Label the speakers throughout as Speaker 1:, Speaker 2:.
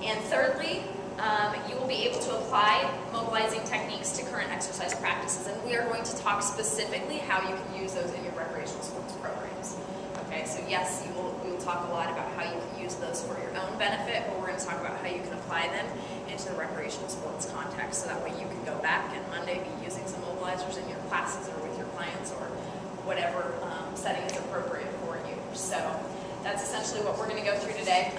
Speaker 1: And thirdly, you will be able to apply mobilizing techniques to current exercise practices, and we are going to talk specifically how you can use those in your recreational sports programs. Okay, so yes, we will talk a lot about how you can use those for your own benefit, but we're going to talk about how you can apply them into the recreational sports context, so that way you can go back and Monday be using some mobilizers in your classes or with your clients or whatever setting is appropriate for you. So that's essentially what we're going to go through today.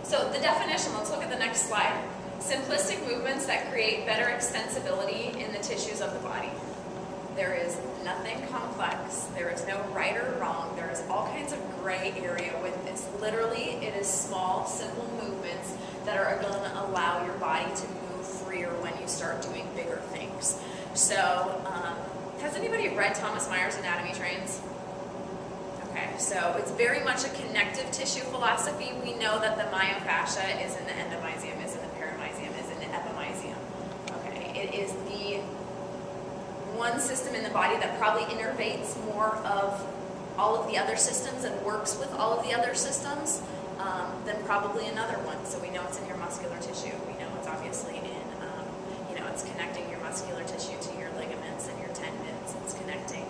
Speaker 1: So the definition, let's look at the next slide. Simplistic movements that create better extensibility in the tissues of the body. There is nothing complex. There is no right or wrong. There is all kinds of gray area with this. Literally, it is small, simple movements that are going to allow your body to move freer when you start doing bigger things. So, has anybody read Thomas Myers' Anatomy Trains? Okay, so it's very much a connective tissue philosophy. We know that the myofascia is in the endomysium, is in the paramysium, is in the epimysium. Okay, it is the one system in the body that probably innervates more of all of the other systems and works with all of the other systems than probably another one. So we know it's in your muscular tissue. We know it's obviously in, it's connecting your muscular tissue to your ligaments and your tendons. It's connecting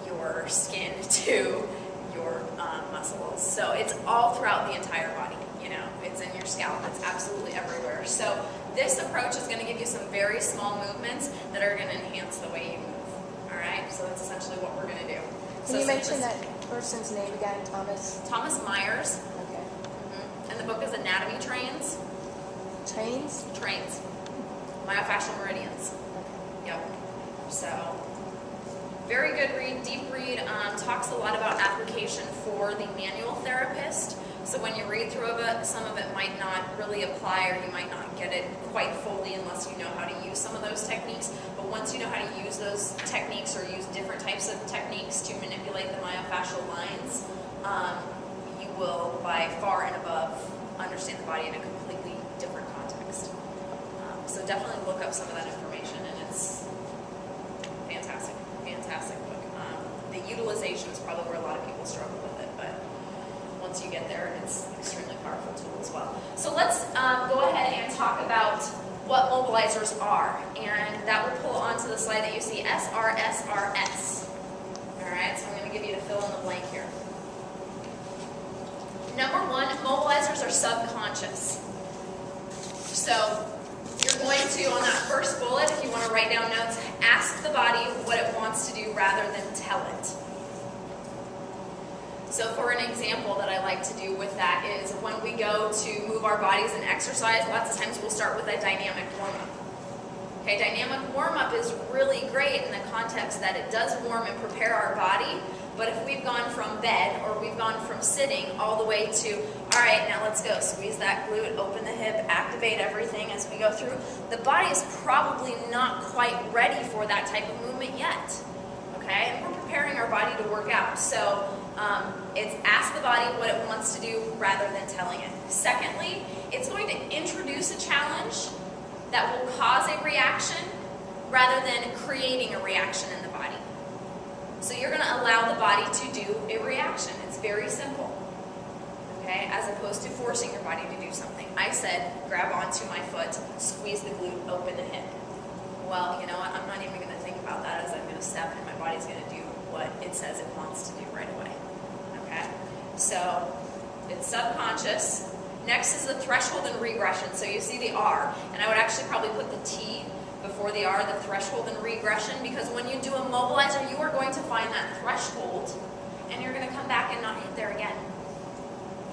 Speaker 1: your skin to your muscles. So it's all throughout the entire body. It's in your scalp. It's absolutely everywhere. So this approach is going to give you some very small movements that are going to enhance the way you move. All right? So that's essentially what we're going to do.
Speaker 2: Can you mention that person's name again, Thomas?
Speaker 1: Thomas Myers.
Speaker 2: Okay.
Speaker 1: And the book is Anatomy Trains.
Speaker 2: Trains?
Speaker 1: Trains. Myofascial meridians. Yep. So, very good read, deep read. Talks a lot about application for the manual therapist. So when you read through it, some of it might not really apply, or you might not get it quite fully unless you know how to use some of those techniques. But once you know how to use those techniques, or use different types of techniques to manipulate the myofascial lines, you will by far and above understand the body in a completely different context. So definitely look up some of that information, and it's fantastic, fantastic book. The utilization is probably where a lot of people struggle with it, but once you get there, it's an extremely powerful tool as well. So let's go ahead and talk about what mobilizers are, and that will pull onto the slide that you see, SRSRS. All right, so I'm going to give you the fill in the blank here. Number one, mobilizers are subconscious. So you're going to, on that first bullet, if you want to write down notes, ask the body what it wants to do rather than tell it. So for an example that I like to do with that is when we go to move our bodies and exercise, lots of times we'll start with a dynamic warm-up. Okay, dynamic warm-up is really great in the context that it does warm and prepare our body, but if we've gone from bed or we've gone from sitting all the way to, all right, now let's go, squeeze that glute, open the hip, activate everything as we go through, the body is probably not quite ready for that type of movement yet. Okay, and we're preparing our body to work out. So it's ask the body what it wants to do rather than telling it. Secondly, it's going to introduce a challenge that will cause a reaction rather than creating a reaction in the body. So you're going to allow the body to do a reaction. It's very simple, okay, as opposed to forcing your body to do something. I said, grab onto my foot, squeeze the glute, open the hip. Well, you know what, I'm not even going to think about that as I'm going to step, and my body's going to do what it says it wants to do right away. Okay? So, it's subconscious. Next is the threshold and regression. So you see the R, and I would actually probably put the T before the R, the threshold and regression, because when you do a mobilizer, you are going to find that threshold, and you're going to come back and not hit there again.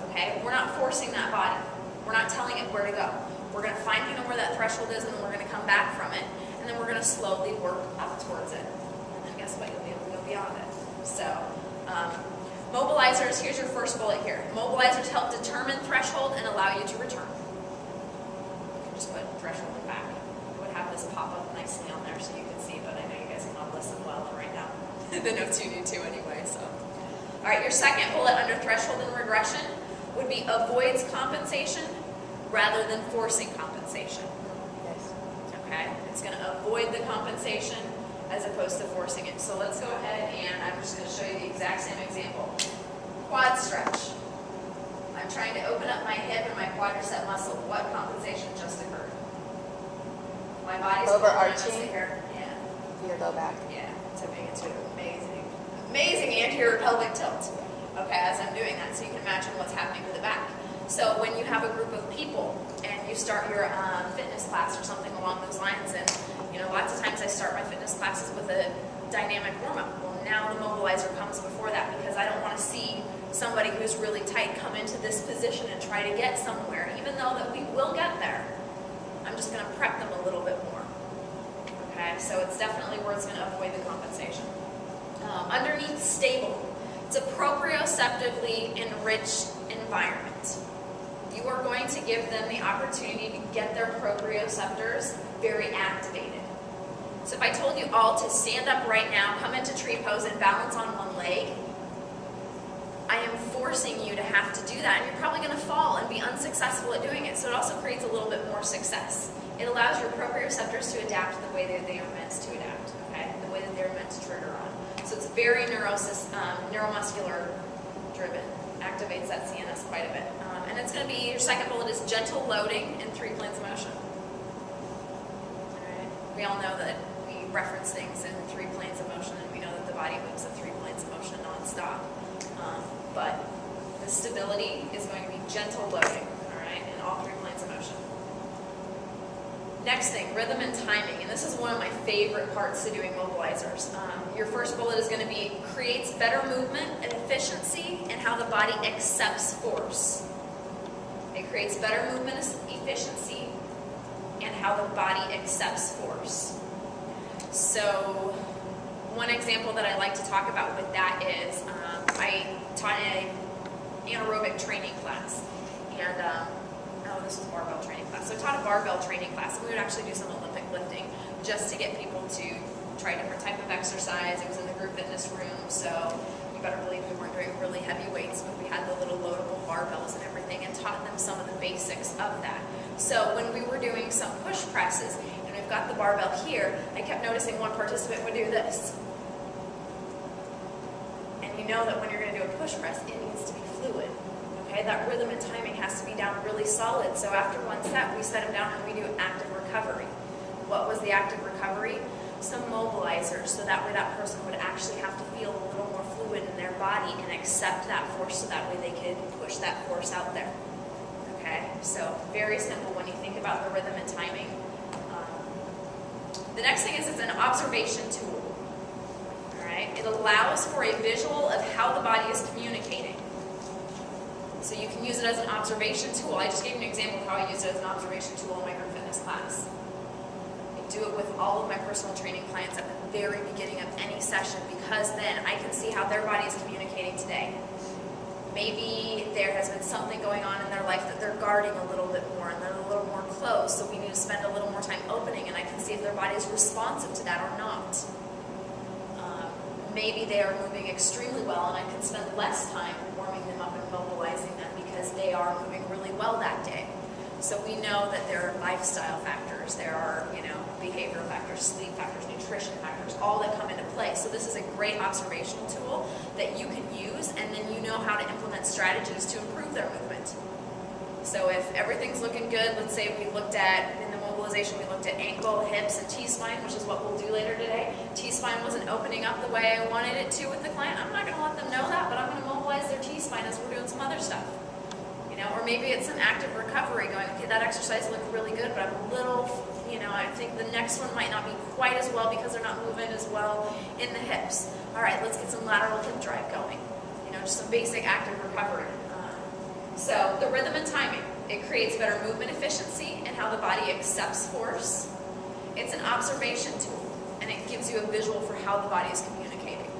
Speaker 1: Okay? We're not forcing that body. We're not telling it where to go. We're going to find where that threshold is, and then we're going to come back from it, and then we're going to slowly work up towards it. And then guess what? You'll be able to go beyond it. So, mobilizers, here's your first bullet here. Mobilizers help determine threshold and allow you to return. You can just put threshold and back. I would have this pop up nicely on there so you can see, but I know you guys can all listen well and write down the notes you need to anyway. So, all right, your second bullet under threshold and regression would be avoids compensation rather than forcing compensation.
Speaker 2: Yes.
Speaker 1: Okay, it's going to avoid the compensation as opposed to forcing it. So let's go ahead and I'm just going to show you the exact same example. Quad stretch. I I'm trying to open up my hip and my quadricep muscle. What compensation just occurred? My body's
Speaker 2: overarching
Speaker 1: here. Yeah.
Speaker 2: your low back.
Speaker 1: Yeah. Tipping into amazing anterior pelvic tilt. Okay, as I'm doing that, so you can imagine what's happening to the back. So when you have a group of people and you start your fitness class or something along those lines, and lots of times I start my fitness classes with a dynamic warm-up. Well, now the mobilizer comes before that because I don't want to see somebody who's really tight come into this position and try to get somewhere, even though that we will get there. I'm just going to prep them a little bit more. Okay, so it's definitely where it's going to avoid the compensation. Underneath stable, it's a proprioceptively enriched environment. You are going to give them the opportunity to get their proprioceptors very activated. So if I told you all to stand up right now, come into tree pose and balance on one leg, I am forcing you to have to do that, and you're probably going to fall and be unsuccessful at doing it. So it also creates a little bit more success. It allows your proprioceptors to adapt the way that they are meant to adapt, okay? The way that they're meant to trigger on. So it's very neuromuscular driven. Activates that CNS quite a bit. And it's going to be, your second bullet is gentle loading in 3 planes of motion. All right. We all know that we reference things in 3 planes of motion, and we know that the body moves at 3 planes of motion nonstop. But the stability is going to be gentle loading, all right, in all 3 planes of motion. Next thing, rhythm and timing, and this is one of my favorite parts to doing mobilizers. Your first bullet is going to be creates better movement and efficiency in how the body accepts force. It creates better movement and efficiency in how the body accepts force. So one example that I like to talk about with that is I taught an anaerobic training class, and this was barbell training class. So I taught a barbell training class, and we would actually do some Olympic lifting just to get people to try different type of exercise. It was in the group fitness room, so you better believe we weren't doing really heavy weights, but we had the little loadable barbells and everything, and taught them some of the basics of that. So when we were doing some push presses, and we've got the barbell here, I kept noticing one participant would do this. And you know that when you're going to do a push press, it needs to be fluid. Okay, that rhythm and timing has to be down really solid. So after one set, we set them down and we do active recovery. What was the active recovery? Some mobilizers, so that way that person would actually have to feel a little more fluid in their body and accept that force, so that way they could push that force out there. Okay, so very simple when you think about the rhythm and timing. The next thing is it's an observation tool. All right, it allows for a visual of how the body is communicating. So you can use it as an observation tool. I just gave you an example of how I used it as an observation tool in my group fitness class. I do it with all of my personal training clients at the very beginning of any session, because then I can see how their body is communicating today. Maybe there has been something going on in their life that they're guarding a little bit more, and they're a little more closed, so we need to spend a little more time opening, and I can see if their body is responsive to that or not. Maybe they are moving extremely well, and I can spend less time warming them up and mobilizing them because they are moving really well that day. So we know that there are lifestyle factors, there are, behavioral factors, sleep factors, nutrition factors, all that come into play. So this is a great observational tool that you can use, and then you know how to implement strategies to improve their movement. So if everything's looking good, let's say we looked at, in the mobilization, we looked at ankle, hips, and T-spine, which is what we'll do later today. T-spine wasn't opening up the way I wanted it to with the client. I'm not going to let them know that, but I'm going to mobilize their T-spine as we're doing some other stuff. Or maybe it's an active recovery going, okay, that exercise looked really good, but I'm a little, I think the next one might not be quite as well because they're not moving as well in the hips. All right, let's get some lateral hip drive going. Just some basic active recovery. So the rhythm and timing, it creates better movement efficiency and how the body accepts force. It's an observation tool, and it gives you a visual for how the body is communicating.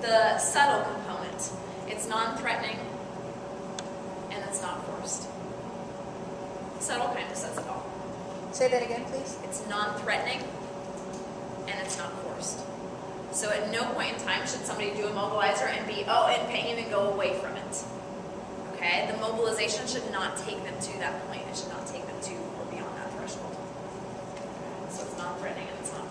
Speaker 1: The subtle component, it's non-threatening, and it's not forced. Subtle kind of says it all.
Speaker 2: Say that again, please.
Speaker 1: It's non-threatening, and it's not forced. So at no point in time should somebody do a mobilizer and be, in pain and go away from it. Okay? The mobilization should not take them to that point. It should not take them to or beyond that threshold. So it's non-threatening and it's not